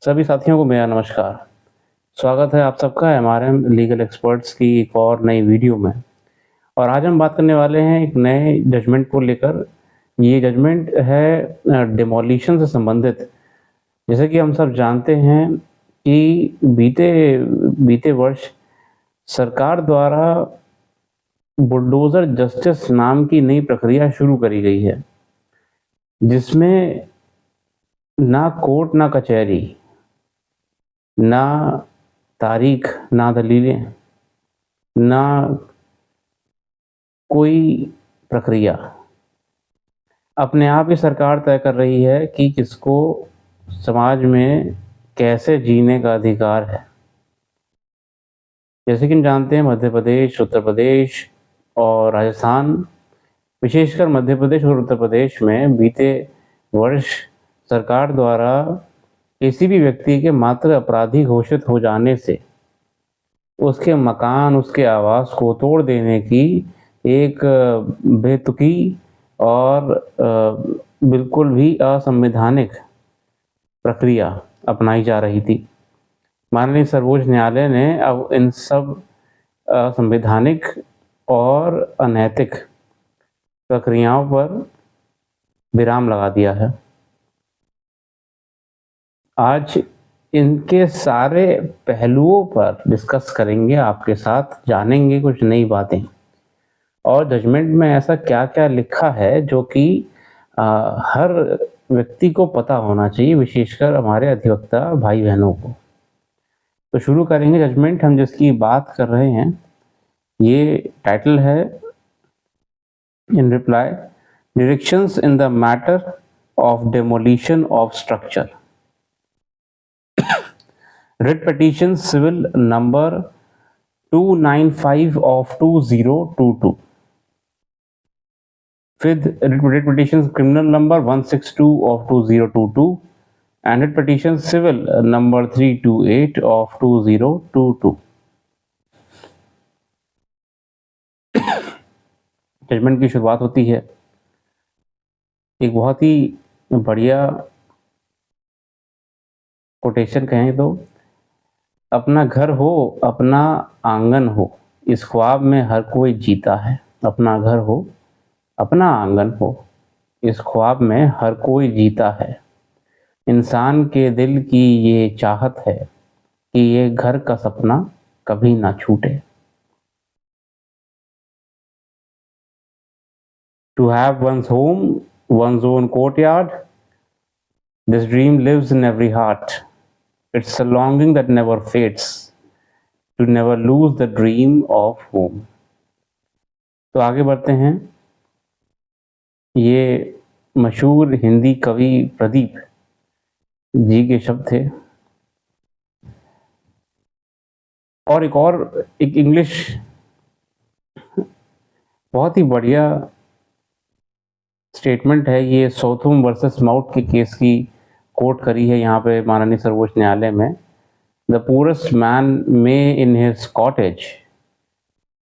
सभी साथियों को मेरा नमस्कार। स्वागत है आप सबका एमआरएम लीगल एक्सपर्ट्स की एक और नई वीडियो में। और आज हम बात करने वाले हैं एक नए जजमेंट को लेकर। ये जजमेंट है डिमोलिशन से संबंधित। जैसे कि हम सब जानते हैं कि बीते बीते वर्ष सरकार द्वारा बुलडोज़र जस्टिस नाम की नई प्रक्रिया शुरू करी गई है, जिसमें ना कोर्ट ना कचहरी, ना तारीख, ना दलीलें, ना कोई प्रक्रिया, अपने आप ही सरकार तय कर रही है कि किसको समाज में कैसे जीने का अधिकार है। जैसे कि हम जानते हैं मध्य प्रदेश, उत्तर प्रदेश और राजस्थान, विशेषकर मध्य प्रदेश और उत्तर प्रदेश में बीते वर्ष सरकार द्वारा किसी भी व्यक्ति के मात्र अपराधी घोषित हो जाने से उसके मकान, उसके आवास को तोड़ देने की एक बेतुकी और बिल्कुल भी असंवैधानिक प्रक्रिया अपनाई जा रही थी। माननीय सर्वोच्च न्यायालय ने अब इन सब असंवैधानिक और अनैतिक प्रक्रियाओं पर विराम लगा दिया है। आज इनके सारे पहलुओं पर डिस्कस करेंगे आपके साथ, जानेंगे कुछ नई बातें और जजमेंट में ऐसा क्या-क्या लिखा है जो कि हर व्यक्ति को पता होना चाहिए, विशेषकर हमारे अधिवक्ता भाई-बहनों को। तो शुरू करेंगे जजमेंट हम जिसकी बात कर रहे हैं। ये टाइटल है in reply directions in the matter of demolition of structure. Writ petition civil number 295 of 2022 with writ petition criminal number 162 of 2022 and writ petition civil number 328 of 2022। Judgement की शुरुआत होती है एक बहुत ही बढ़िया कोटेशन कहें तो, अपना घर हो अपना आंगन हो, इस ख्वाब में हर कोई जीता है। अपना घर हो अपना आंगन हो, इस ख्वाब में हर कोई जीता है। इंसान के दिल की ये चाहत है कि ये घर का सपना कभी ना छूटे। To have one's home, one's own courtyard, this dream lives in every heart. It's a longing that never fades, to never lose the dream of home। तो आगे बढ़ते हैं। ये मशहूर हिंदी कवि प्रदीप जी के शब्द थे। और एक इंग्लिश बहुत ही बढ़िया स्टेटमेंट है, ये सोथुम वर्सेस माउट के केस की कोट करी है यहाँ पे माननीय सर्वोच्च न्यायालय में। The poorest man may in his cottage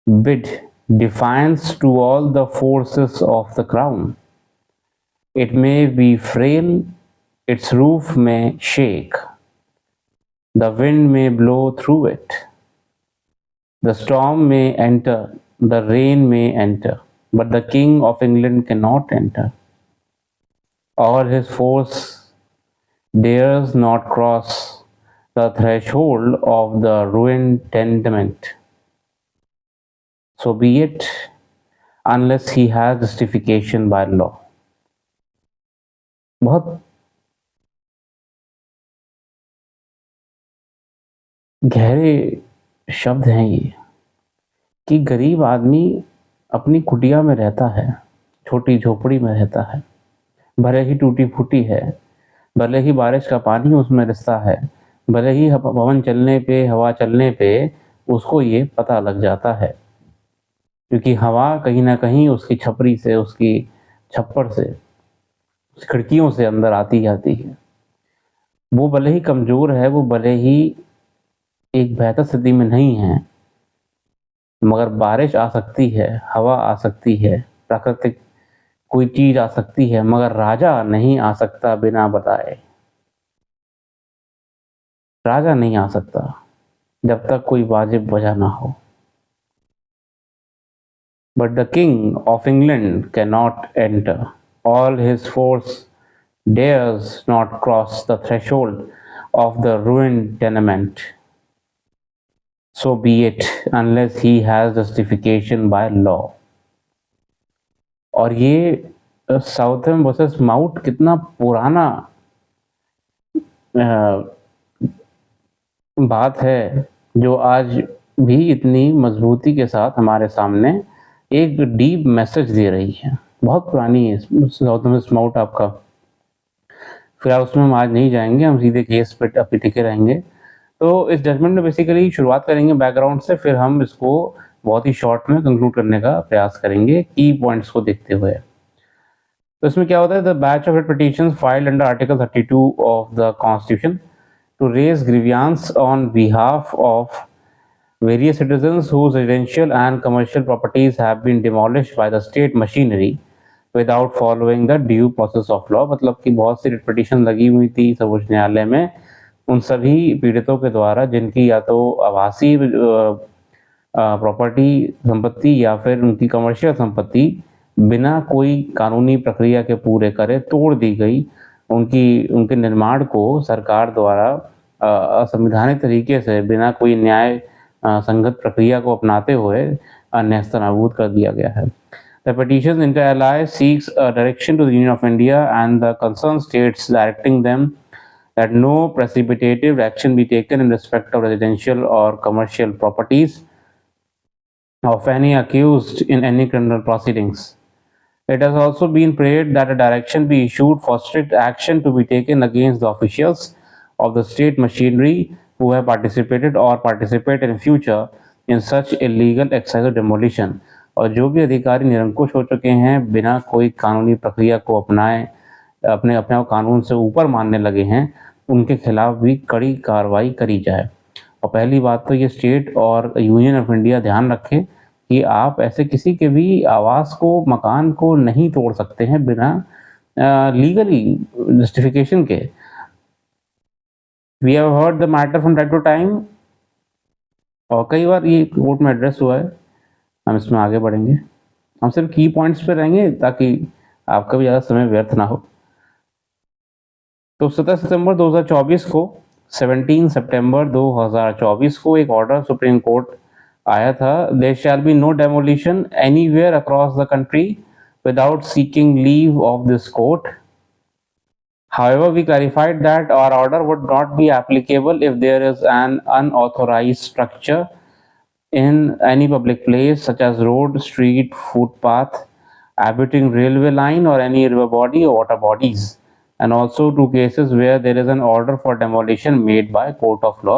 bid defiance to all the forces of the crown. It may be frail, its roof may shake, the wind may blow through it, the storm may enter, the rain may enter, but the King of England cannot enter, or his force dares not cross the threshold of the ruined tenement. So be it, unless he has justification by law। बहुत गहरे शब्द हैं ये कि गरीब आदमी अपनी कुटिया में रहता है, छोटी झोपड़ी में रहता है, भले ही टूटी फूटी है, भले ही बारिश का पानी उसमें रिसता है, भले ही पवन चलने पे, हवा चलने पे उसको ये पता लग जाता है, क्योंकि हवा कहीं ना कहीं उसकी छपरी से, उसकी छप्पर से, उस खिड़कियों से अंदर आती जाती है। वो भले ही कमज़ोर है, वो भले ही एक बेहतर स्थिति में नहीं है, मगर बारिश आ सकती है, हवा आ सकती है, प्राकृतिक कोई चीज़ आ सकती है, मगर राजा नहीं आ सकता बिना बताए। राजा नहीं आ सकता जब तक कोई वाजिब वजह ना हो। But the king of England cannot enter. All his force dares not cross the threshold of the ruined tenement. So be it, unless he has justification by law. और ये साउथम वर्सेस माउट कितना पुराना बात है, जो आज भी इतनी मजबूती के साथ हमारे सामने एक डीप मैसेज दे रही है। बहुत पुरानी है साउथम वर्सेस माउट आपका। फिलहाल उसमें हम आज नहीं जाएंगे, हम सीधे केस पे अभी टिके रहेंगे। तो इस जजमेंट में बेसिकली शुरुआत करेंगे बैकग्राउंड से, फिर हम इसको बहुत ही शॉर्ट में कंक्लूड करने का प्रयास करेंगे की पॉइंट्स को देखते हुए। तो इसमें क्या होता है, the batch of petitions filed under article 32 of the constitution to raise grievances on behalf of various citizens whose residential and commercial properties have been demolished by the state machinery without following the due process of law। मतलब कि बहुत सी petition लगी हुई थी सर्वोच्च न्यायालय में उन सभी पीड़ितों के द्वारा जिनकी या तो आवासीय प्रॉपर्टी संपत्ति या फिर उनकी कमर्शियल संपत्ति बिना कोई कानूनी प्रक्रिया के पूरे करे तोड़ दी गई। उनके निर्माण को सरकार द्वारा असंवैधानिक तरीके से बिना कोई न्याय संगत प्रक्रिया को अपनाते हुए नेस्तनाबूद कर दिया गया है। The petition inter alia seeks a direction to the Union of India and the concerned states directing them that no precipitative action be taken in respect of residential or commercial properties of any accused in any criminal proceedings. It has also been prayed that a direction be issued for strict action to be taken against the officials of the state machinery who have participated or participate in future in such illegal exercise of demolition। और जो भी अधिकारी निरंकुश हो चुके हैं, बिना कोई कानूनी प्रक्रिया को अपनाए अपने को कानून से ऊपर मानने लगे हैं, उनके खिलाफ भी कड़ी कार्रवाई करी जाए। और पहली बात तो ये स्टेट और यूनियन ऑफ इंडिया ध्यान रखें कि आप ऐसे किसी के भी आवास को, मकान को नहीं तोड़ सकते हैं बिना लीगली जस्टिफिकेशन के। We have heard the matter from time to time, और कई बार ये कोर्ट में एड्रेस हुआ है। हम इसमें आगे बढ़ेंगे, हम सिर्फ की पॉइंट्स पे रहेंगे ताकि आपका भी ज़्यादा समय व्यर्थ ना हो। तो 17 सितंबर 2024 को 17 सितंबर 2024 को एक ऑर्डर सुप्रीम कोर्ट आया था, there shall be no demolition anywhere across the country without seeking leave of this court. However, we clarified that our order would not be applicable if there is an unauthorized structure in any public place such as road, street, footpath, abutting railway line or any river body or water bodies, and also to cases where there is an order for demolition made by court of law।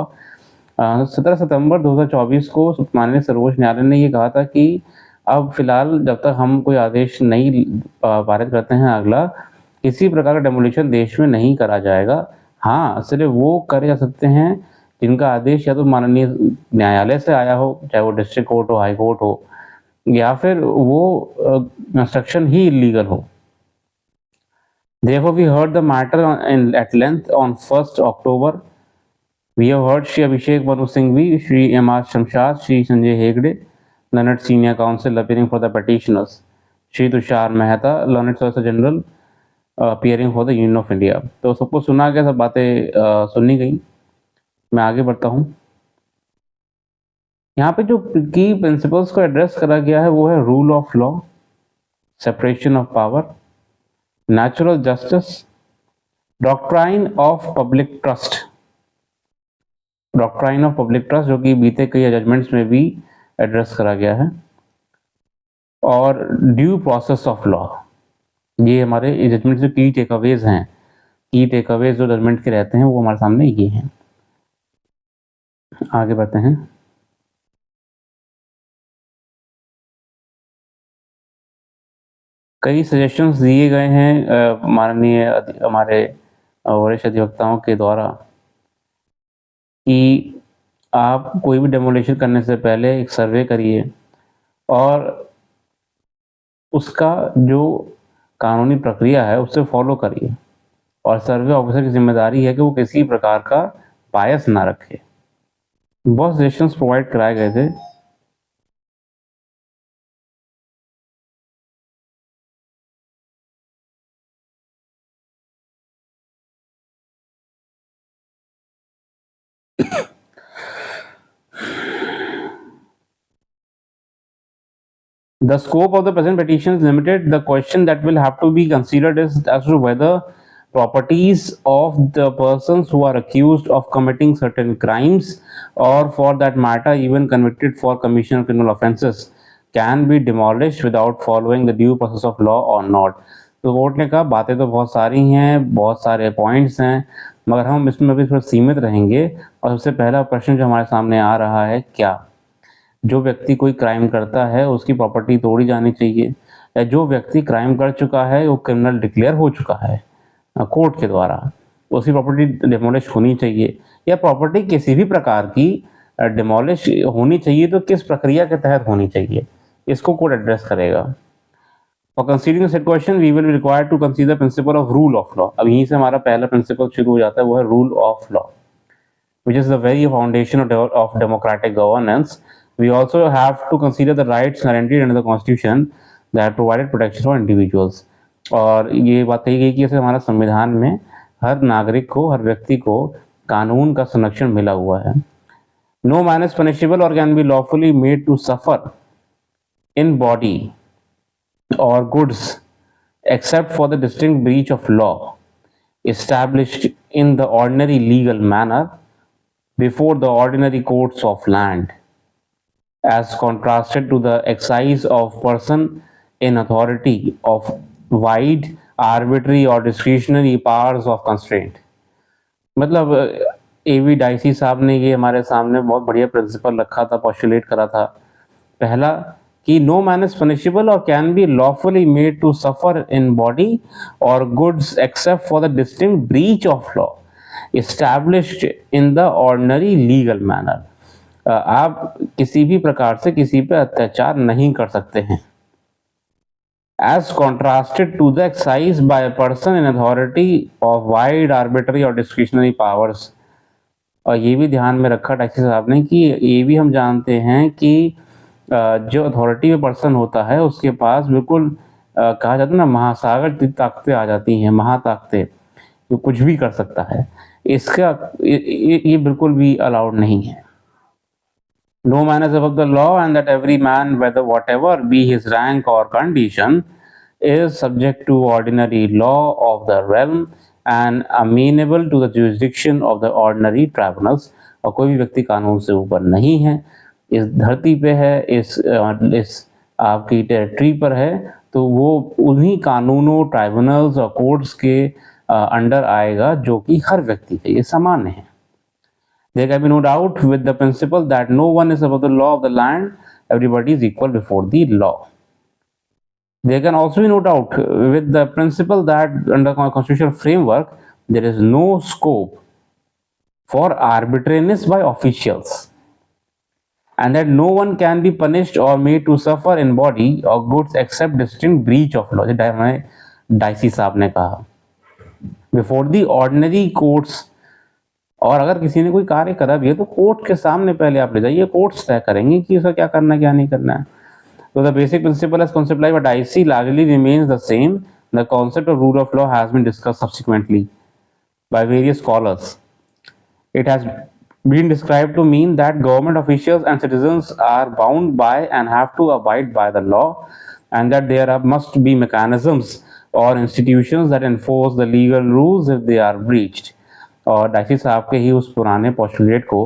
17 सितंबर 2024 को माननीय सर्वोच्च न्यायालय ने ये कहा था कि अब फिलहाल जब तक हम कोई आदेश नहीं पारित करते हैं अगला, किसी प्रकार का डेमोलिशन देश में नहीं करा जाएगा। हाँ, सिर्फ वो करे जा सकते हैं जिनका आदेश या तो माननीय न्यायालय से आया हो, चाहे वो डिस्ट्रिक्ट कोर्ट हो, हाई कोर्ट हो, या फिर वो कंस्ट्रक्शन ही इलीगल हो। Therefore, we heard the matter at length on 1st October। We have heard Shri Abhishek Manu Singhvi, Shri M.R. Shamshad, Shri Sanjay Hegde, learned senior counsel appearing for the petitioners, Shri Tushar Mehta, learned solicitor general appearing for the Union of India। तो सबको सुना गया, सब बातें सुनी गई। मैं आगे बढ़ता हूँ। यहाँ पे जो की प्रिंसिपल्स को एड्रेस करा गया है वो है rule of law, separation of power, natural justice, doctrine of public trust. Doctrine of public trust जो कि बीते कई जजमेंट्स में भी एड्रेस करा गया है, और ड्यू प्रोसेस ऑफ लॉ। ये हमारे जजमेंट जो की टेकअवेज हैं, की टेकअवेज जो जजमेंट के रहते हैं वो हमारे सामने ये हैं। आगे बढ़ते हैं। कई सजेशंस दिए गए हैं माननीय हमारे वरिष्ठ अधिवक्ताओं के द्वारा कि आप कोई भी डेमोलिशन करने से पहले एक सर्वे करिए और उसका जो कानूनी प्रक्रिया है उससे फॉलो करिए, और सर्वे ऑफिसर की जिम्मेदारी है कि वो किसी प्रकार का बायस ना रखे। बहुत सजेशंस प्रोवाइड कराए गए थे। The scope of the present petition is limited. The question that will have to be considered is as to whether properties of the persons who are accused of committing certain crimes, or for that matter even convicted for commission of criminal offences, can be demolished without following the due process of law or not. तो court ने कहा बातें तो बहुत सारी हैं, बहुत सारे पॉइंट्स हैं, मगर हम इसमें अभी थोड़ा सीमित रहेंगे। और सबसे पहला प्रश्न जो हमारे सामने आ रहा है, क्या जो व्यक्ति कोई क्राइम करता है उसकी प्रॉपर्टी तोड़ी जानी चाहिए, या जो व्यक्ति क्राइम कर चुका है वो क्रिमिनल डिक्लेयर हो चुका है कोर्ट के द्वारा, उसकी प्रॉपर्टी डिमोलिश होनी चाहिए, या प्रॉपर्टी किसी भी प्रकार की डिमोलिश होनी चाहिए तो किस प्रक्रिया के तहत होनी चाहिए, इसको कोर्ट एड्रेस करेगा। For considering set question we will be required to consider principle of rule of law. अब यहीं से हमारा पहला प्रिंसिपल शुरू हो जाता है, वो है rule of law, which is the very foundation of democratic governance. We also have to consider the rights guaranteed under the constitution that provided protection for individuals. और ये बात कही गई कि जैसे हमारा संविधान में हर नागरिक को, हर व्यक्ति को कानून का संरक्षण मिला हुआ है। No man is punishable or can be lawfully made to suffer in body or goods except for the distinct breach of law established in the ordinary legal manner before the ordinary courts of land, as contrasted to the exercise of person in authority of wide, arbitrary or discretionary powers of constraint। मतलब A.V. Dicey साहब ने ये हमारे सामने बहुत बढ़िया principal रखा था, पॉस्टुलेट करा था। पहला कि no man is punishable or can be lawfully made to suffer in body or goods except for the distinct breach of law established in the ordinary legal manner। आप किसी भी प्रकार से किसी पे अत्याचार नहीं कर सकते हैं। As contrasted to the exercise by a person in authority of wide, arbitrary और discretionary powers। और ये भी ध्यान में रखा टैक्सी साहब ने कि ये भी हम जानते हैं कि जो अथॉरिटी में पर्सन होता है उसके पास बिल्कुल कहा जाता है ना, महासागर ताकतें आ जाती हैं, महाताकतें, जो कुछ भी कर सकता है। इसका ये बिल्कुल भी अलाउड नहीं है। No man is above the law and that every man, whether whatever be his rank or condition, is subject to ordinary law of the realm and amenable to the jurisdiction of the ordinary tribunals। और कोई भी व्यक्ति कानून से ऊपर नहीं है, इस धरती पे है, इस आपकी टेरिटरी पर है, तो वो उन्हीं कानूनों, ट्राइब्यूनल्स और कोर्ट्स के अंडर आएगा जो कि हर व्यक्ति के लिए सामान्य है। There can be no doubt with the principle that no one is above the law of the land, everybody is equal before the law। There can also be no doubt with the principle that under constitutional framework there is no scope for arbitrariness by officials and that no one can be punished or made to suffer in body or goods except distinct breach of law। Dicey साहब ने कहा before the ordinary courts. और अगर किसी ने कोई कार्य करा भी है तो कोर्ट के सामने पहले आप ले जाइए, कोर्ट्स तय करेंगे कि उसका क्या करना है, क्या नहीं करना है। तो the basic principle as conceptualized by Dicey largely remains the same। The concept of rule of law has been discussed subsequently by various scholars। It has been described to mean that government officials and citizens are bound by and have to abide by the law and that there must be mechanisms or institutions that enforce the legal rules if they are breached। और dicey साहब के ही उस पुराने postulate को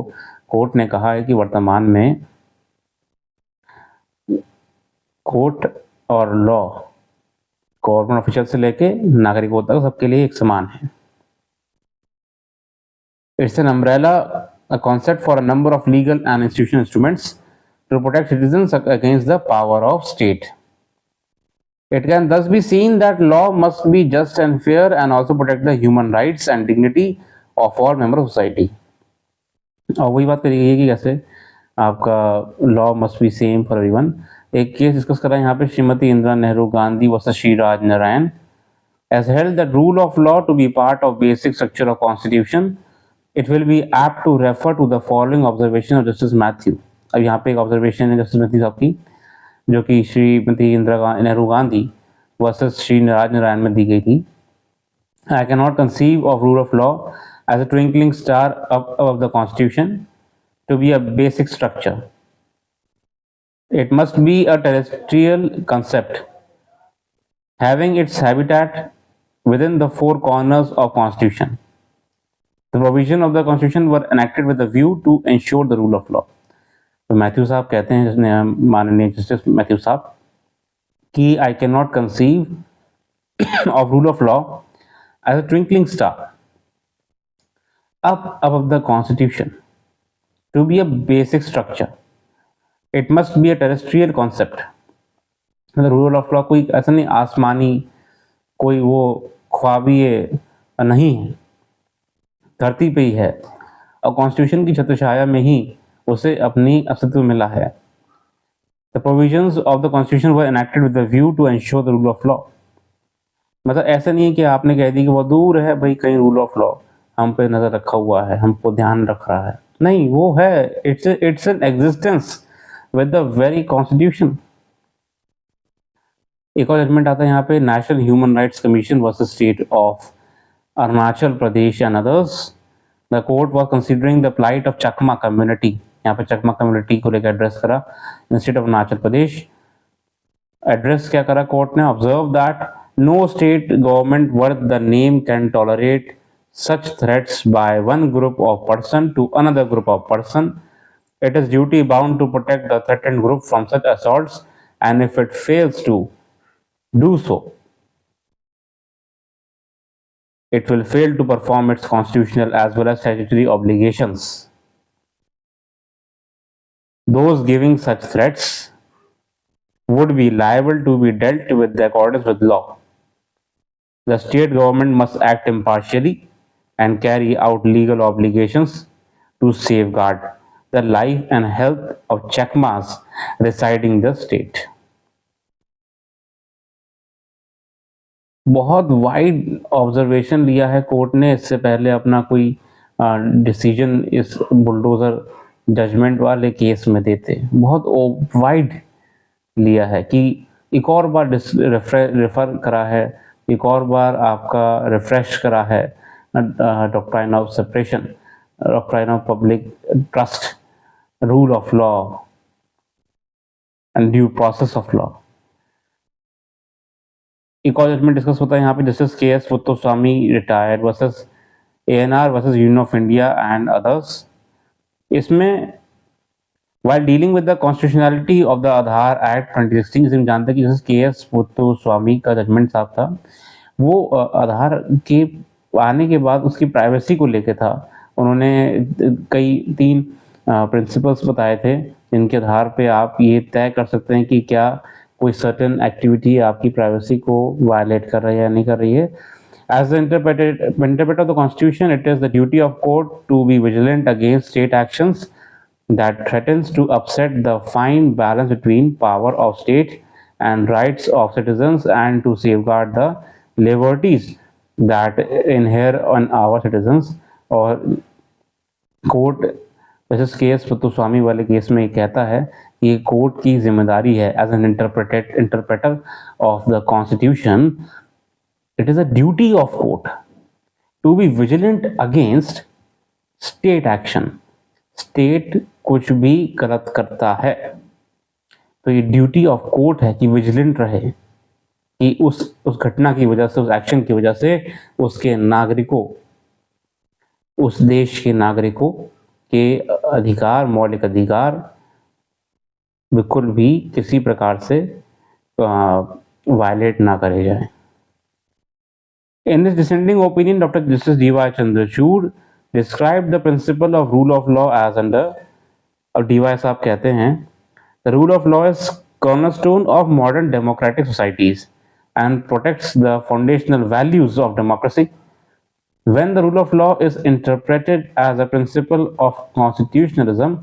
court ने कहा है कि वर्तमान में कोर्ट और लॉ गवर्नमेंट ऑफिशियल से लेके नागरिकों तक सबके लिए एक समान है। It's an umbrella concept for a number of legal and institutional instruments to protect citizens against the power of state. It can thus be seen that law must be just and fair and also protect the human rights and dignity of all members of society। और वही बात करी गई है कि कैसे आपका law must be same for everyone. एक केस डिस्कस करा यहाँ पे Shrimati Indira Nehru Gandhi versus Shri Raj Narayan. As held that rule of law to be part of basic structure of constitution, it will be apt to refer to the following observation of Justice Matthew. अब यहाँ पे एक observation है justice Matthew साहब की, जो कि Shrimati Nehru Gandhi versus Shri Raj Narayan में दी गई थी. I cannot conceive of rule of law as a twinkling star up above the Constitution to be a basic structure. It must be a terrestrial concept, having its habitat within the four corners of Constitution. The provision of the Constitution were enacted with a view to ensure the rule of law. तो Matthew साहब कहते हैं, जिसने माननीय justice Matthew साहब, कि I cannot conceive of rule of law as a twinkling star up above the Constitution to be a basic structure. It must be a terrestrial concept. मतलब rule of law कोई ऐसा नहीं आसमानी, कोई वो ख्वाबी नहीं है, धरती पे ही है, और कॉन्स्टिट्यूशन की छत्रछाया में ही उसे अपनी अस्तित्व मिला है. The provisions of the constitution were enacted with the view to ensure the rule of law. मतलब ऐसा नहीं है कि आपने कह दी कि बहुत दूर है भाई कहीं रूल ऑफ लॉ, हम पे नज़र रखा हुआ है, हमको ध्यान रख रहा है. नहीं, वो है, it's an existence with the very constitution. एक और जजमेंट आता है यहाँ पे, National Human Rights Commission versus State of Arunachal Pradesh and others. The court was considering the plight of Chakma community. यहाँ पे चकमा कम्युनिटी को लेकर एड्रेस करा in state of Arunachal Pradesh. Address क्या करा कोर्ट ने? Observe that no state government worth the name can tolerate such threats by one group of person to another group of person. It is duty bound to protect the threatened group from such assaults, and if it fails to do so, it will fail to perform its constitutional as well as statutory obligations. Those giving such threats would be liable to be dealt with in accordance with law. The state government must act impartially and carry out legal obligations to safeguard the life and health of Chakmas residing in the state. बहुत wide observation लिया है court ने. इससे पहले अपना कोई decision इस bulldozer judgement वाले केस में देते बहुत वाइड लिया है कि एक और बार रेफर करा है, एक और बार आपका रिफ्रेश करा है doctrine of separation, doctrine of public trust, rule of law and due process of law. एक और जजमेंट डिस्कस होता है यहाँ पे, justice K S. Puttaswamy retired versus ANR versus union of India and others. इसमें while dealing with the constitutionality of the Aadhaar Act 2016, जिसे हम जानते हैं कि जस्टिस के.एस. पुत्तुस्वामी का जजमेंट साहब था, वो आधार के आने के बाद उसकी प्राइवेसी को लेके था. उन्होंने कई 3 प्रिंसिपल्स बताए थे जिनके आधार पे आप ये तय कर सकते हैं कि क्या कोई सर्टेन एक्टिविटी आपकी प्राइवेसी को वायलेट कर रही है या नहीं कर रही है. As the interpreter of the constitution, it is the duty of court to be vigilant against state actions that threatens to upset the fine balance between power of state and rights of citizens, and to safeguard the liberties that inhere on our citizens. और court जैसे KS Puttaswamy वाले case में कहता है कि ये court की जिम्मेदारी है as an interpreter of the constitution. It is a duty of court to be vigilant against state action. State कुछ भी गलत करता है तो ये ड्यूटी ऑफ कोर्ट है कि विजिलेंट रहे कि उस घटना की वजह से, उस एक्शन की वजह से उसके नागरिकों, उस देश के नागरिकों के अधिकार, मौलिक अधिकार बिल्कुल भी किसी प्रकार से वायलेट ना करे जाए. In this descending opinion, doctor justice D.Y.. Chandrachud described the principle of rule of law as under. अब डी.वाई. साहब कहते हैं, the rule of law is cornerstone of modern democratic societies and protects the foundational values of democracy. When the rule of law is interpreted as a principle of constitutionalism,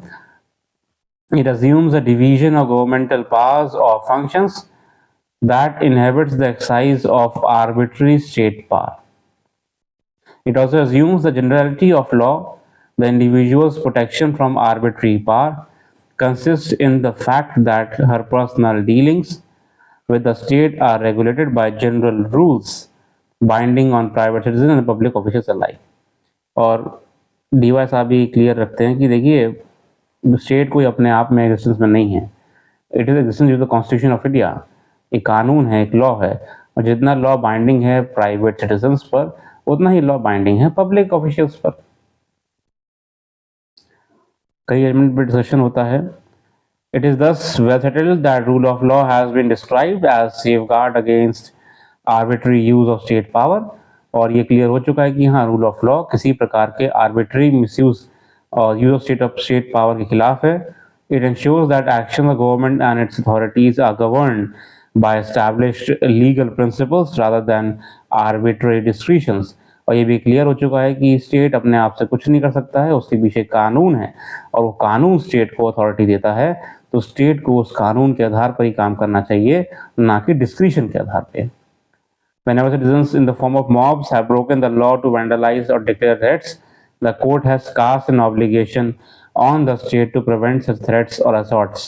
it assumes a division of governmental powers or functions that inhibits the exercise of arbitrary state power. It also assumes the generality of law The individual's protection from arbitrary power consists in the fact that her personal dealings with the state are regulated by general rules binding on private citizens and public officials alike. और D Y साहब भी clear रखते हैं कि देखिए state कोई अपने आप में एग्जिस्टेंस में नहीं है, it is existence due the constitution of India. एक कानून है, एक लॉ है, और जितना लॉ बाइंडिंग है प्राइवेट सिटीजन्स पर उतना ही लॉ बाइंडिंग है पब्लिक ऑफिशियल्स पर। कई एलिमेंट पर डिस्कशन होता है। It is thus well settled that rule of law has been described as safeguard against arbitrary use of state power, और ये क्लियर हो चुका है कि हाँ रूल ऑफ लॉ किसी प्रकार के आर्बिट्री मिसयूज और यूज ऑफ स्टेट पावर के खिलाफ है। It ensures that action of government and its authorities are governed by established legal principles rather than arbitrary discretions. और ये भी क्लियर हो चुका है कि स्टेट अपने आप से कुछ नहीं कर सकता है, उसके पीछे कानून है और वो कानून स्टेट को अथॉरिटी देता है, तो स्टेट को उस कानून के आधार पर ही काम करना चाहिए, ना कि डिस्क्रिशन के आधार पे। Whenever citizens in the form of mobs have broken the law to vandalize or declare threats, the court has cast an obligation on the state to prevent such threats or assaults.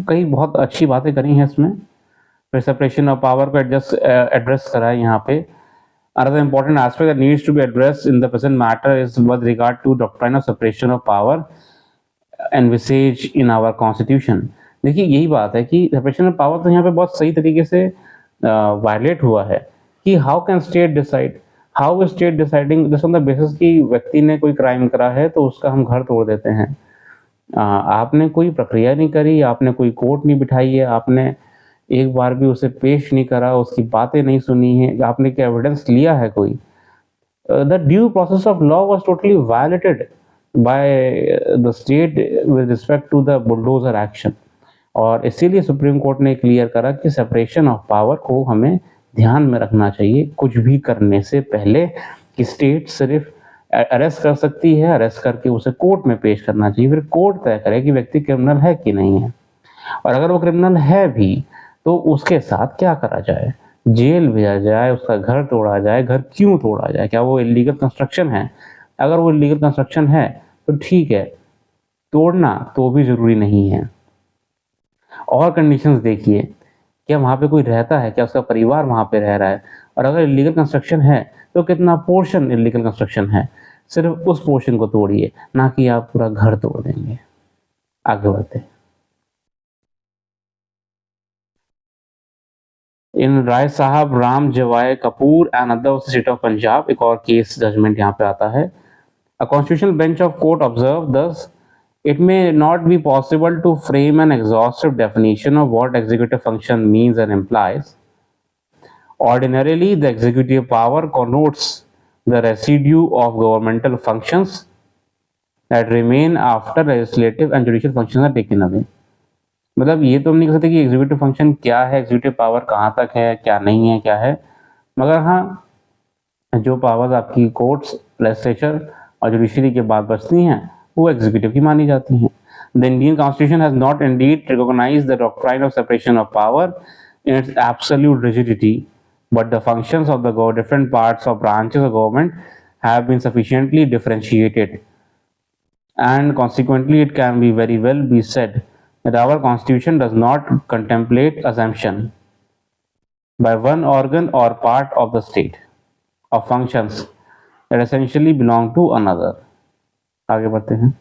कई बहुत अच्छी बातें करी हैं इसमें, फिर separation of power को address करा है यहाँ पे। Another important aspect that needs to be addressed in the present matter is with regard to doctrine of separation of power envisaged in our constitution. देखिए यही बात है कि सेपरेशन ऑफ पावर तो यहाँ पे बहुत सही तरीके से वायलेट हुआ है कि how can state decide, how is state deciding just on the basis कि व्यक्ति ने कोई क्राइम करा है तो उसका हम घर तोड़ देते हैं। आपने कोई प्रक्रिया नहीं करी, आपने कोई कोर्ट नहीं बिठाई है, आपने एक बार भी उसे पेश नहीं करा, उसकी बातें नहीं सुनी है, आपने क्या एविडेंस लिया है कोई। The due process of law was totally violated by the state with respect to the bulldozer action. और इसीलिए सुप्रीम कोर्ट ने क्लियर करा कि सेपरेशन ऑफ पावर को हमें ध्यान में रखना चाहिए कुछ भी करने से पहले, कि स्टेट सिर्फ अरेस्ट कर सकती है, अरेस्ट करके उसे कोर्ट में पेश करना चाहिए, फिर कोर्ट तय करे कि व्यक्ति क्रिमिनल है कि नहीं है, और अगर वो क्रिमिनल है भी तो उसके साथ क्या करा जाए, जेल भेजा जाए, उसका घर तोड़ा जाए। घर क्यों तोड़ा जाए, क्या वो इलीगल कंस्ट्रक्शन है? अगर वो इलीगल कंस्ट्रक्शन है तो ठीक है, तोड़ना तो भी ज़रूरी नहीं है। और कंडीशंस देखिए, क्या वहाँ पे कोई रहता है, क्या उसका परिवार वहाँ पे रह रहा है, और अगर इलीगल कंस्ट्रक्शन है तो कितना पोर्शन इलीगल कंस्ट्रक्शन है, सिर्फ उस पोर्शन को तोड़िए, ना कि आप पूरा घर तोड़ देंगे। आगे बढ़ते। In Rai Sahib Ram Jawaya Kapur and other state of Punjab, एक और केस जजमेंट यहाँ पे आता है। A constitutional bench of court observe thus it may not be possible to frame an exhaustive definition of what executive function means and implies. Ordinarily, the executive power connotes the residue of governmental functions that remain after legislative and judicial functions are taken away. मतलब ये तो हम नहीं कह सकते कि executive function क्या है, एग्जीक्यूटिव पावर कहाँ तक है, क्या नहीं है, क्या है, मगर हाँ जो पावर्स आपकी कोर्ट्स, लेजिस्लेचर और जुडिशरी के बाद बचती हैं वो एग्जीक्यूटिव की मानी जाती हैं। The Indian constitution has not indeed recognised the doctrine of separation of power in its absolute rigidity, but the functions of the different parts of branches of government have been sufficiently differentiated, and consequently it can be very well be said that our constitution does not contemplate assumption by one organ or part of the state of functions that essentially belong to another. आगे बढ़ते हैं।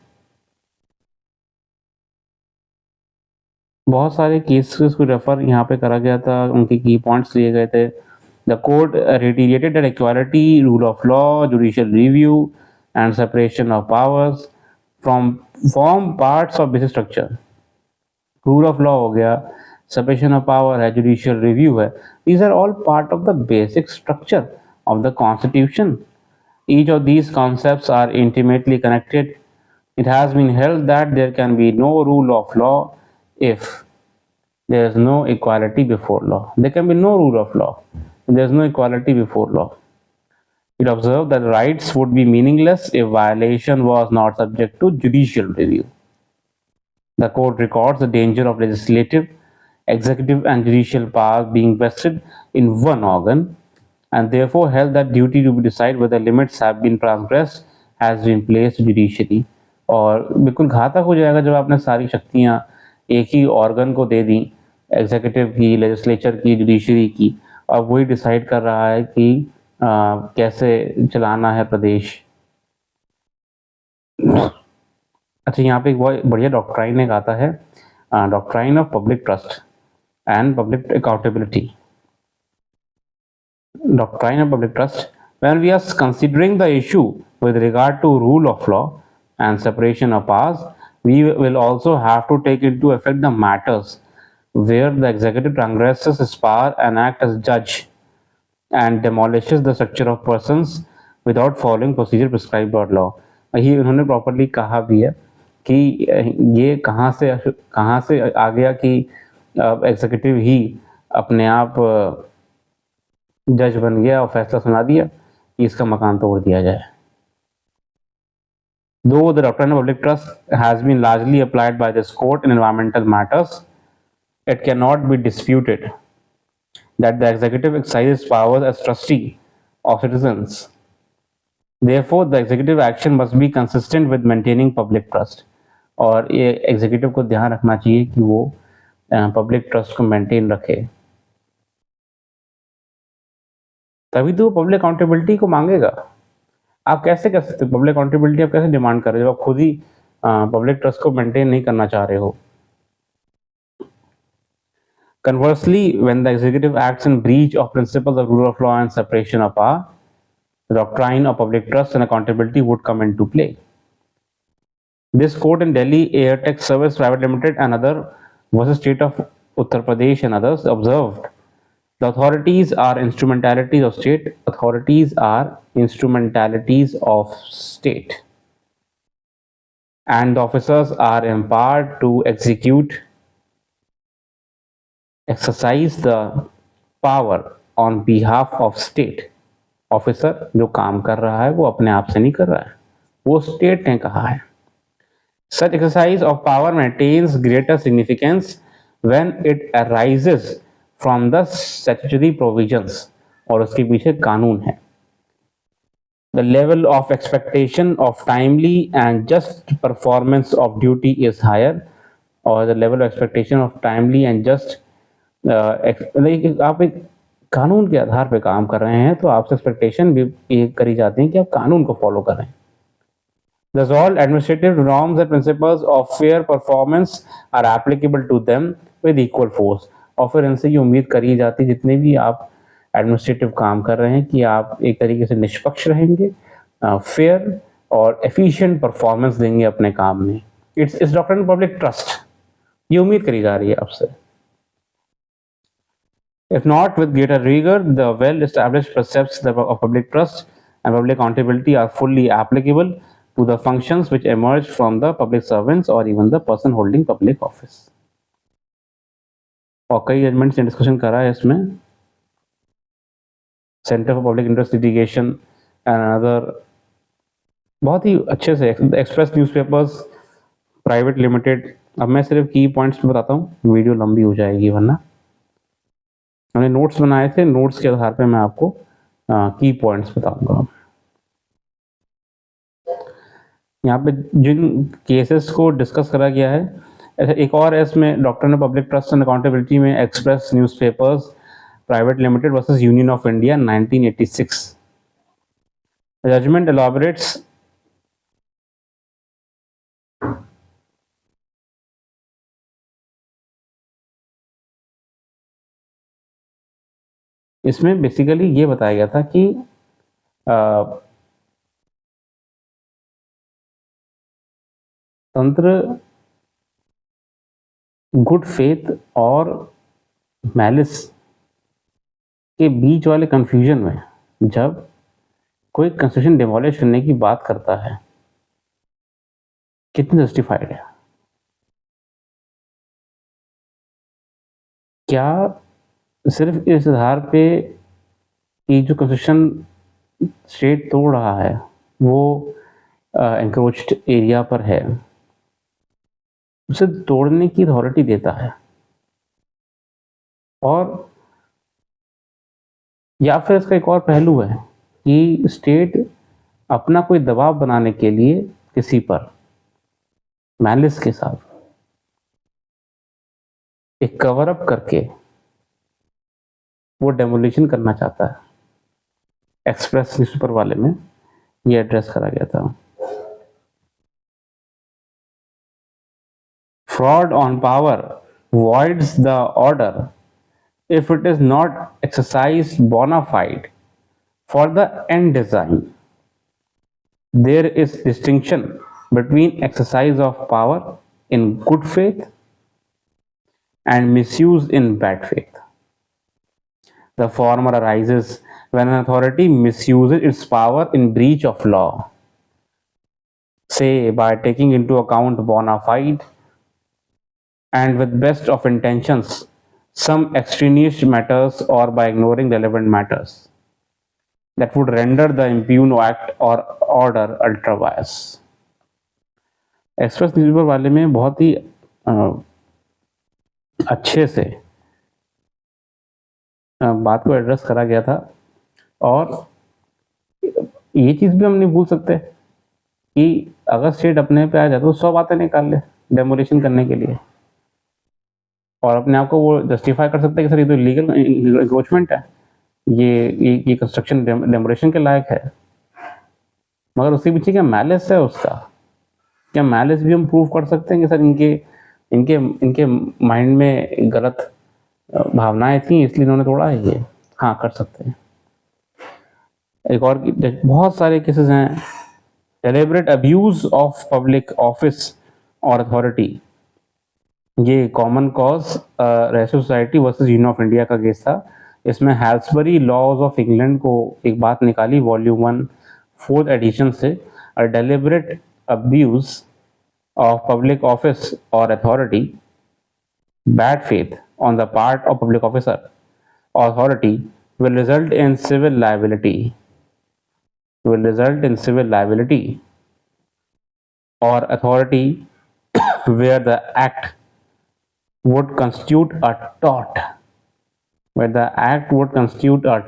बहुत सारे cases को refer यहाँ पे करा गया था, उनके की पॉइंट्स लिए गए थे। The court reiterated that equality, rule of law, judicial review and separation of powers form parts of basic structure. Rule of law हो गया, सेपरेशन ऑफ पावर है, जुडिशियल रिव्यू है, these are all part of the basic structure of the constitution. Each of these concepts are intimately connected. It has been held that there can be no rule of law if there is no equality before law. There can be no rule of law, there is no equality before law. It observed that rights would be meaningless if violation was not subject to judicial review. The court records the danger of legislative, executive and judicial powers being vested in one organ and therefore held that duty to decide whether limits have been transgressed has been placed judiciary. और बिल्कुल घातक हो जाएगा जब आपने सारी शक्तियां एक ही ऑर्गन को दे दी, एग्जीक्यूटिव की, लेजिस्लेचर की, जुडिशरी की, और वही डिसाइड कर रहा है कि कैसे चलाना है प्रदेश। अच्छा, यहाँ पे एक बहुत बढ़िया डॉक्ट्राइन एक आता है, doctrine of public trust and public accountability. Doctrine of public trust. When we are considering the issue with regard to rule of law and separation of powers, we will also have to take into effect the matters where the executive transgresses its power and act as judge and demolishes the structure of persons without following procedure prescribed by law. ये उन्होंने properly कहा भी है कि ये कहाँ से आ गया कि एग्जीक्यूटिव ही अपने आप जज बन गया और फैसला सुना दिया कि इसका मकान तोड़ दिया जाए। Though the doctrine of public trust has been largely applied by this court in environmental matters, it cannot be disputed that the executive exercises powers as trustee of citizens. Therefore, the executive action must be consistent with maintaining public trust. और ये executive को ध्यान रखना चाहिए कि वो public trust को maintain रखे, तभी तो पब्लिक अकाउंटेबिलिटी को मांगेगा। आप कैसे कर सकते हो पब्लिक अकाउंटेबिलिटी, आप कैसे डिमांड कर रहे हो जब आप खुद ही पब्लिक ट्रस्ट को मेंटेन नहीं करना चाह रहे हो। Conversely, when the executive acts in breach of principles of rule of law and separation of power, the doctrine of public trust and accountability would come into play. This court in Delhi, Airtech Service Private Limited and other versus State of Uttar Pradesh and others observed the authorities are instrumentalities of state. Authorities are instrumentalities of state, and the officers are empowered to exercise the power on behalf of state. Officer जो काम कर रहा है वो अपने आप से नहीं कर रहा है, वो स्टेट ने कहा है। Such exercise of power maintains greater significance when it arises from the statutory provisions, और उसके पीछे कानून है। The level of expectation of timely and just performance of duty is higher, or the level of expectation of timely and just आप एक कानून के आधार पे काम कर रहे हैं तो आपसे एक्सपेक्टेशन भी ये करी जाती है कि आप कानून को फॉलो करें। Thus, all administrative norms and principles of fair performance are applicable to them with equal force. और फिर इनसे ये उम्मीद करी जाती है जितने भी आप एडमिनिस्ट्रेटिव काम कर रहे हैं कि आप एक तरीके से निष्पक्ष रहेंगे, फेयर और एफिशिएंट परफॉर्मेंस देंगे अपने काम में। It's doctrine of public trust, ये उम्मीद करी जा रही है आपसे। If not with greater rigor, the well-established precepts of public trust and public accountability are fully applicable to the functions which emerge from the public servants or even the person holding public office. और कई judgements ने discussion करा है इसमें, centre for public interest litigation and another, बहुत ही अच्छे से express newspapers private limited. अब मैं सिर्फ की पॉइंट्स बताता हूँ, वीडियो लंबी हो जाएगी वरना। हमने नोट्स बनाए थे, नोट्स के आधार पे मैं आपको की पॉइंट्स बताऊंगा। यहाँ पे जिन केसेस को डिस्कस करा गया है, एक और है इसमें doctrine of public trust and accountability में express newspapers private limited versus union of India 1986। Judgement elaborates इसमें बेसिकली ये बताया गया था कि तंत्र गुड फेथ और मैलिस के बीच वाले कंफ्यूजन में जब कोई कंस्टिट्यूशन डिमोलिश करने की बात करता है, कितनी जस्टिफाइड है? क्या सिर्फ इस आधार पे कि जो कंस्टिट्यूशन स्टेट तोड़ रहा है वो एंक्रोच्ड एरिया पर है, उसे तोड़ने की अथॉरिटी देता है? और या फिर इसका एक और पहलू है कि स्टेट अपना कोई दबाव बनाने के लिए किसी पर मैलिस के साथ एक कवर अप करके वो डेमोलिशन करना चाहता है। एक्सप्रेस न्यूज़पेपर वाले में ये एड्रेस करा गया था। Fraud on power voids the order if it is not exercised bona fide for the end design. There is distinction between exercise of power in good faith and misuse in bad faith. The former arises when an authority misuses its power in breach of law, say by taking into account bona fide and with best of intentions some extraneous matters or by ignoring relevant matters that would render the impugned act or order ultra vires. Express newspaper वाले में बहुत ही अच्छे से बात को address करा गया था। और ये चीज़ भी हम नहीं भूल सकते कि अगर स्टेट अपने पे आ जाए तो 100 बातें निकाल ले डेमोलिशन करने के लिए, और अपने आप को वो जस्टिफाई कर सकते हैं कि सर ये तो लीगल इंक्रोचमेंट है, ये कंस्ट्रक्शन डेमोलिशन के लायक है। मगर उसके पीछे क्या मैलिस है उसका? क्या मैलिस भी हम प्रूव कर सकते हैं कि सर इनके माइंड में गलत भावनाएं थी इसलिए इन्होंने तोड़ा है ये? हाँ, कर सकते हैं। एक और बहुत सारे केसेस हैं। Deliberate abuse of public office और अथॉरिटी, ये common cause rescue society versus union of India का केस था। इसमें हैल्सबरी लॉज ऑफ इंग्लैंड को एक बात निकाली वॉल्यूम 1 4th एडिशन से, a deliberate abuse of public office or authority, bad faith on the part of public officer or authority will result in civil liability, or authority where the act would constitute a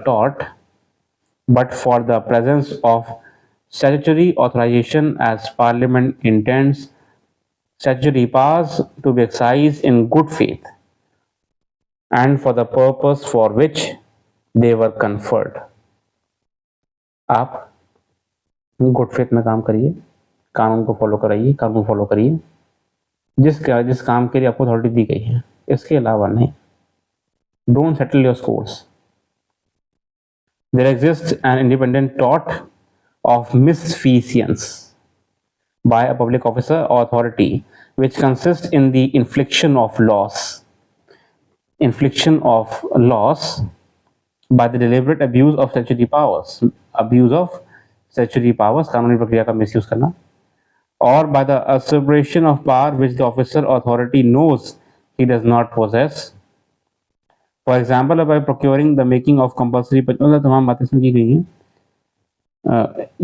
tort, but for the presence of statutory authorization as Parliament intends statutory powers to be exercised in good faith and for the purpose for which they were conferred. आप good faith में काम करिए, कानून को follow करिए, जिस काम के लिए आपको अथॉरिटी दी गई है, इसके अलावा नहीं। Don't settle your scores. There exist an independent टॉट of misfeasance by a public officer or authority which consists in the infliction of loss by the deliberate abuse of statutory powers, कानूनी प्रक्रिया का misuse करना, or by the usurpation of power which the officer or authority knows he does not possess. For example, by procuring the making of compulsory, तमाम बातें इसमें की गई हैं।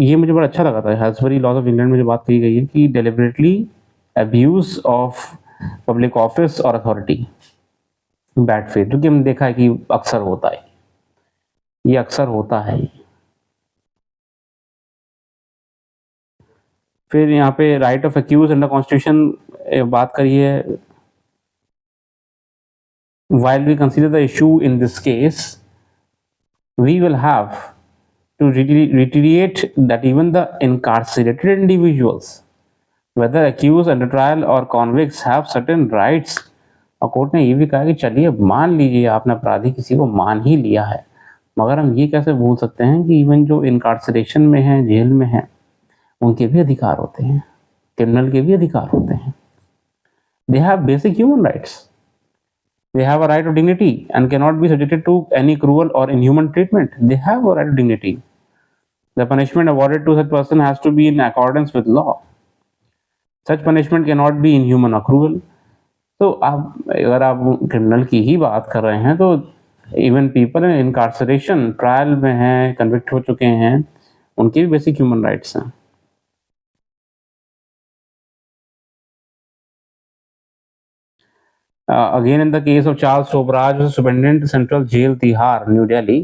ये मुझे बड़ा अच्छा लगा था। हैल्सबरी लॉज ऑफ इंग्लैंड में जो बात कही गई है कि deliberately abuse of public office और अथॉरिटी, बैड फेथ, जो कि हमने देखा है कि अक्सर होता है, ये अक्सर होता है। फिर यहाँ पे right of accused under constitution बात करिए। While we consider the issue in this case, we will have to reiterate that even the incarcerated individuals, whether accused under trial or convicts, have certain rights. और court ने ये भी कहा कि चलिए मान लीजिए आपने अपराधी किसी को मान ही लिया है, मगर हम ये कैसे भूल सकते हैं कि इवन जो इनकार्सरेशन में हैं, जेल में हैं, उनके भी अधिकार होते हैं, क्रिमिनल के भी अधिकार होते हैं। They have basic human rights. They have a right of dignity and cannot be subjected to any cruel or inhuman treatment. They have a right of dignity. The punishment awarded to such person has to be in accordance with law. Such punishment cannot be inhuman or cruel. तो आप अगर आप criminal की ही बात कर रहे हैं तो इवन पीपल इन इनकार्सरेशन, ट्रायल में हैं, कन्विक्ट हो चुके हैं, उनके भी बेसिक ह्यूमन राइट्स हैं। Again, in the case of Charles Sobraj, Superintendent Central Jail Tihar, New Delhi,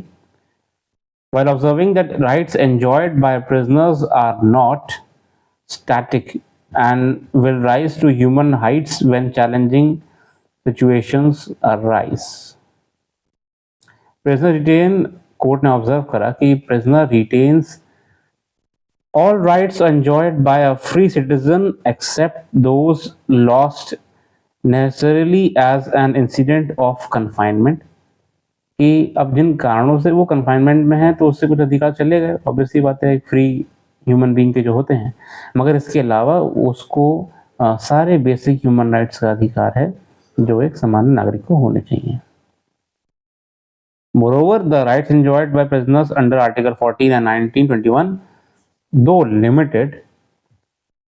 while observing that rights enjoyed by prisoners are not static and will rise to human heights when challenging situations arise. Prisoner retain, court ने observe करा कि prisoner retains all rights enjoyed by a free citizen except those lost necessarily as an incident of confinement, कि अब जिन कारणों से वो confinement में है तो उससे कुछ अधिकार चले गए, ऑब्वियसली बात है, एक फ्री ह्यूमन बीइंग के जो होते हैं, मगर इसके अलावा उसको सारे बेसिक ह्यूमन राइट्स का अधिकार है जो एक सामान्य नागरिक को होने चाहिए. Moreover, the rights enjoyed by prisoners under Article 14 and 1921, though limited,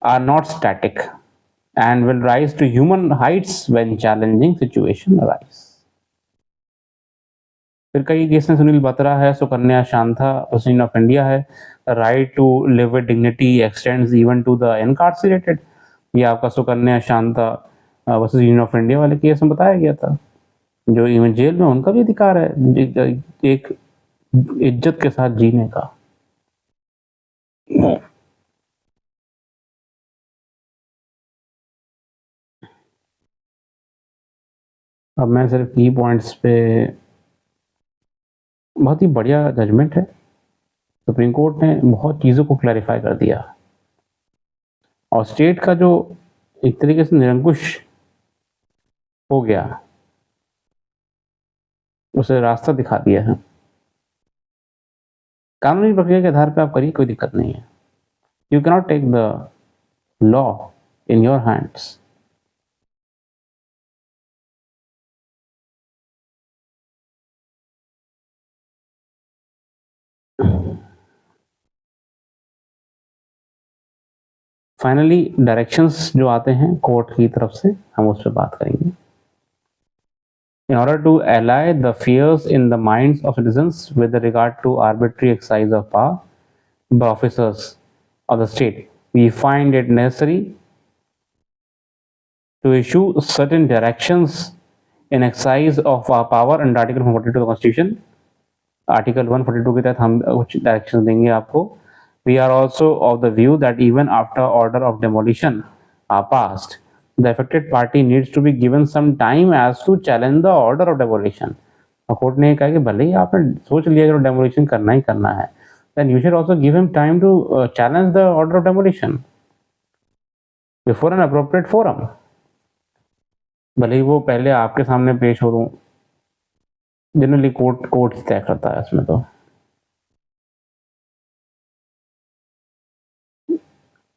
are not static and will rise to human heights when challenging situation arise. फिर कई केस में सुनील बत्रा है, Sukanya Shanta president of India है, right to live with dignity extends even to the incarcerated. ये आपका Sukanya Shanta versus union of India वाले case में बताया गया था. जो इवन जेल में उनका भी अधिकार है एक इज्जत के साथ जीने का. अब मैं सिर्फ की पॉइंट्स पे, बहुत ही बढ़िया जजमेंट है. सुप्रीम कोर्ट ने बहुत चीज़ों को क्लैरिफाई कर दिया और स्टेट का जो एक तरीके से निरंकुश हो गया उसे रास्ता दिखा दिया है. कानूनी प्रक्रिया के आधार पर आप करिए, कोई दिक्कत नहीं है. You cannot take the law in your hands. Finally directions जो आते हैं कोर्ट की तरफ से, हम उस पर बात करेंगे. In order to allay the fears in the minds of citizens with regard to arbitrary exercise of power by officers of the state, we find it necessary to issue certain directions in exercise of our power under Article 142 of the Constitution. Article 142 के तहत हम कुछ directions देंगे आपको. We are also of the view that even after order of demolition are passed, the affected party needs to be given some time as to challenge the order of demolition. Court ने कहा कि भले ही आपने सोच लिया कि demolition करना ही करना है, then you should also give him time to challenge the order of demolition before an appropriate forum. भले ही वो पहले आपके सामने पेश हो, जनरली कोर्ट ही तय करता है इसमें.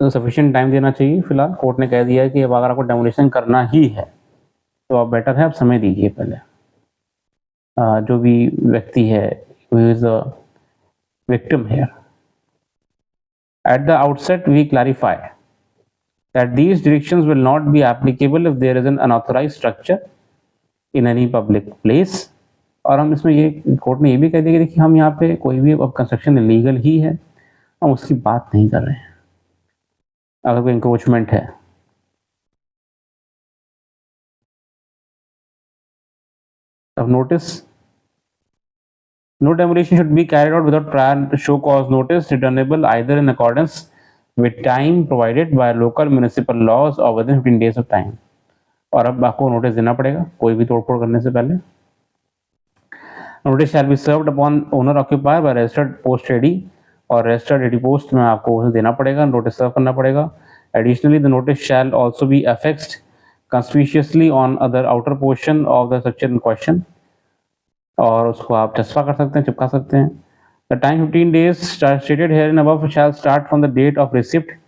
तो सफिशिएंट टाइम देना चाहिए. फिलहाल कोर्ट ने कह दिया है कि अब अगर आपको डेमोलिशन करना ही है तो आप बेटर है आप समय दीजिए पहले. जो भी व्यक्ति है who is a victim here, at the outset we clarify that these directions will not be applicable if there is an unauthorized structure in any public place. और हम इसमें ये कोर्ट ने ये भी कह दिया कि देखिए हम यहाँ पे कोई भी अब कंस्ट्रक्शन इलीगल ही है, हम उसकी बात नहीं कर रहे हैं. अगर कोई इंक्रोचमेंट है, अब notice, no demolition should be carried out without prior show cause notice returnable either in accordance with time provided by local municipal laws or within 15 days of time. और अब आपको नोटिस देना पड़ेगा कोई भी तोड़फोड़ करने से पहले. Notice shall be served upon owner occupier by registered post AD, और रजिस्टर्ड एडी पोस्ट में आपको उसे देना पड़ेगा, नोटिस सर्व करना पड़ेगा. Additionally the notice shall also be affixed conspicuously on other outer portion of the structure in question, और उसको आप चस्पा कर सकते हैं, चिपका सकते हैं. The time 15 days stated herein above shall start from the date of receipt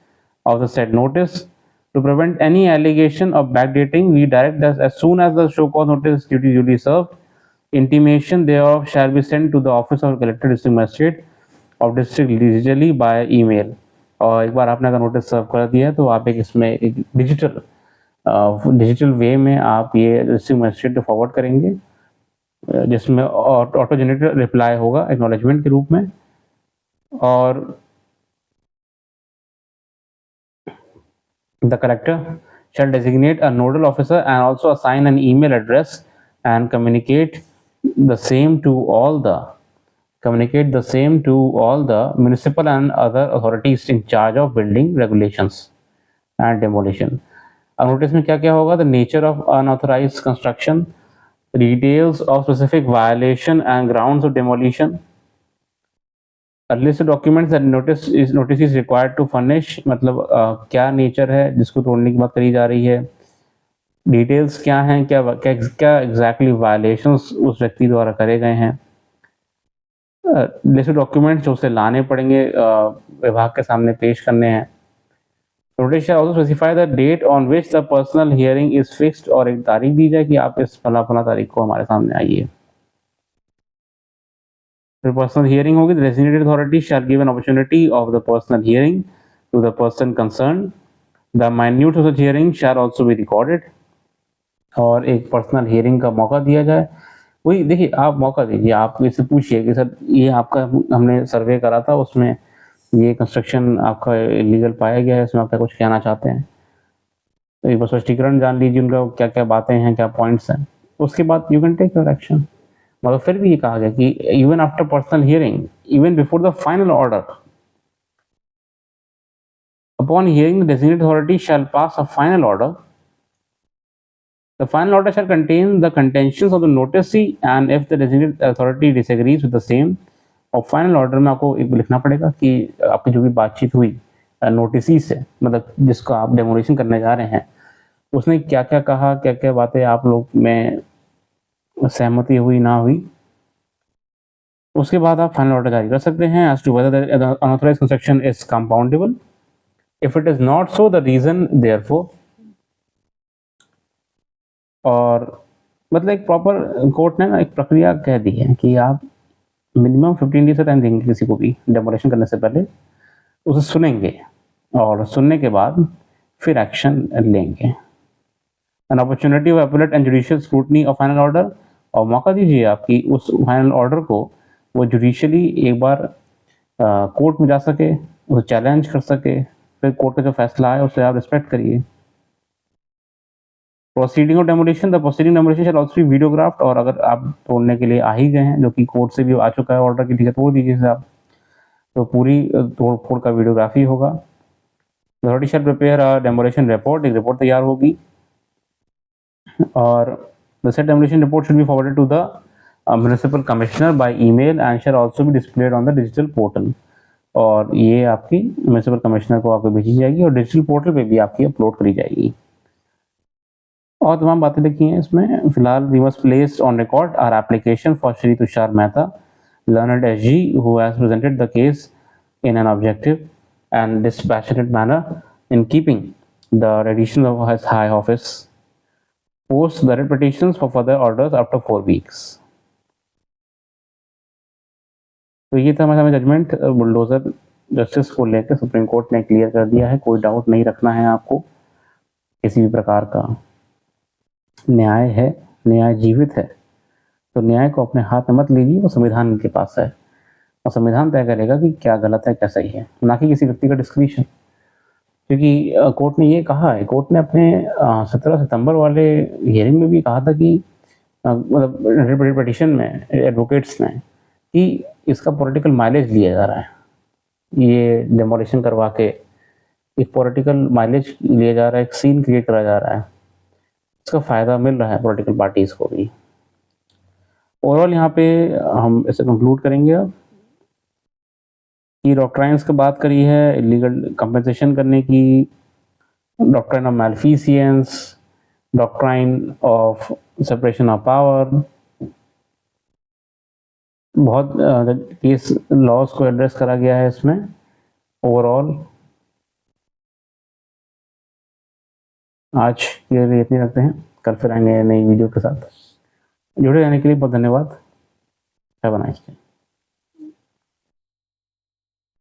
of the said notice. To prevent any allegation of backdating, we direct that as soon as the show cause notice duly served, intimation thereof shall be sent to the office of collector district magistrate of district digitally by email. और एक बार आपने अगर notice serve कर दिया है तो आप एक इसमें एक डिजिटल वे में आप ये डिस्ट्रिक्ट मजिस्ट्रेट को फॉरवर्ड करेंगे, जिसमें ऑटो जनरेटेड रिप्लाई होगा एक्नॉलेजमेंट के रूप में. और the collector shall designate a nodal officer and also assign an email address and communicate the same to all the communicate the same to all the municipal and other authorities in charge of building regulations and demolition. अब notice में क्या क्या होगा? The nature of unauthorized construction, details of specific violation and grounds of demolition, a list of documents that notice is required to furnish, मतलब क्या nature है जिसको तोड़ने की बात करी जा रही है, डिटेल्स क्या हैं, क्या क्या क्या एग्जैक्टली वायलेशंस उस व्यक्ति द्वारा करे गए हैं, लिस्ट ऑफ डॉक्यूमेंट्स जो उसे लाने पड़ेंगे, विभाग के सामने पेश करने हैं. Notice shall also specify the date on which the personal hearing is fixed, और एक तारीख दी जाए कि आप इस फला फला तारीख को हमारे सामने आइए. फिर पर्सनल हियरिंग होगी. The designated authority shall give an opportunity of the personal hearing to the person concern. The minute of the hearing shall also be recorded, और एक पर्सनल हियरिंग का मौका दिया जाए. वही देखिए, आप मौका दीजिए, आप इससे पूछिए कि सर ये आपका हमने सर्वे करा था, उसमें ये कंस्ट्रक्शन आपका इलीगल पाया गया है, इसमें आप क्या कुछ कहना चाहते हैं. तो एक बार स्पष्टीकरण जान लीजिए उनका क्या क्या बातें हैं, क्या पॉइंट्स हैं, उसके बाद you can take your action. मगर फिर भी ये कहा गया कि even after personal hearing, even before the final order, upon hearing the designated authority shall pass a final order. The final order shall contain the contentions of the noticee, and if the designated authority disagrees with the same, और final order में आपको एक लिखना पड़ेगा कि आपकी जो भी बातचीत हुई नोटिसी से, मतलब जिसको आप डेमोलिशन करने जा रहे हैं, उसने क्या क्या कहा, क्या क्या बातें आप लोग में सहमति हुई ना हुई, उसके बाद आप फाइनल ऑर्डर जारी कर सकते हैं. As to whether unauthorised construction is compoundable. If it is not so, the reason therefor. और मतलब एक प्रॉपर कोर्ट ने ना एक प्रक्रिया कह दी है कि आप मिनिमम 15 डेज का टाइम देंगे किसी को भी डेमोलिशन करने से पहले, उसे सुनेंगे, और सुनने के बाद फिर एक्शन लेंगे. N opportunity of appellate and judicial scrutiny of final order, और मौका दीजिए आपकी उस फाइनल ऑर्डर को वो जुडिशियली एक बार कोर्ट में जा सके, उसे चैलेंज कर सके, फिर कोर्ट का जो फैसला है उसे आप रिस्पेक्ट करिए. Proceeding of demolition, the proceeding demolition shall also be videographed, और अगर आप तोड़ने के लिए आ ही गए हैं, जो कि कोर्ट से भी आ चुका है ऑर्डर की ठीक है तोड़ दीजिए इसे आप, तो पूरी तोड़ फोड़ का वीडियोग्राफी होगा. Authority shall prepare a demolition report, एक रिपोर्ट तैयार होगी, और the said demolition report should be forwarded to the municipal commissioner by email and shall also be displayed on the digital portal, और ये आपकी म्युनिसिपल कमिश्नर को आपको भेजी जाएगी और डिजिटल पोर्टल पे भी आपकी अपलोड करी जाएगी. और तमाम बातें लिखी हैं इसमें. फिलहाल we must place on record our application for Shri Tushar Mehta, learned SG, who has presented the case in an objective and dispassionate manner in keeping the tradition of his high office. Post the petitions for further orders after 4 weeks. तो ये था हमारा judgement bulldozer justice को लेकर supreme court ने clear कर दिया है. कोई डाउट नहीं रखना है आपको किसी भी प्रकार का. न्याय है, न्याय जीवित है, तो न्याय को अपने हाथ में मत लीजिए, वो संविधान के पास है, और संविधान तय करेगा कि क्या गलत है क्या सही है, ना कि किसी व्यक्ति का डिस्क्रिप्शन. क्योंकि कोर्ट ने ये कहा है, कोर्ट ने अपने 17 सितंबर वाले हियरिंग में भी कहा था कि मतलब पिटीशन में एडवोकेट्स ने कि इसका पॉलिटिकल माइलेज लिया जा रहा है, ये डेमोलिशन करवा के एक पॉलिटिकल माइलेज लिया जा रहा है, एक सीन क्रिएट करा जा रहा है, इसका फ़ायदा मिल रहा है पॉलिटिकल पार्टीज़ को भी. ओवरऑल यहाँ पे हम इसे कंक्लूड करेंगे अब कि डॉक्ट्राइन्स की बात करी है, इलीगल कंपनसेशन करने की, doctrine of malfeasance, doctrine of separation of power, बहुत केस लॉज को एड्रेस करा गया है इसमें. ओवरऑल आज के लिए इतनी रखते हैं, कल फिर आएंगे नई वीडियो के साथ. जुड़े रहने के लिए बहुत धन्यवाद. Have a nice day.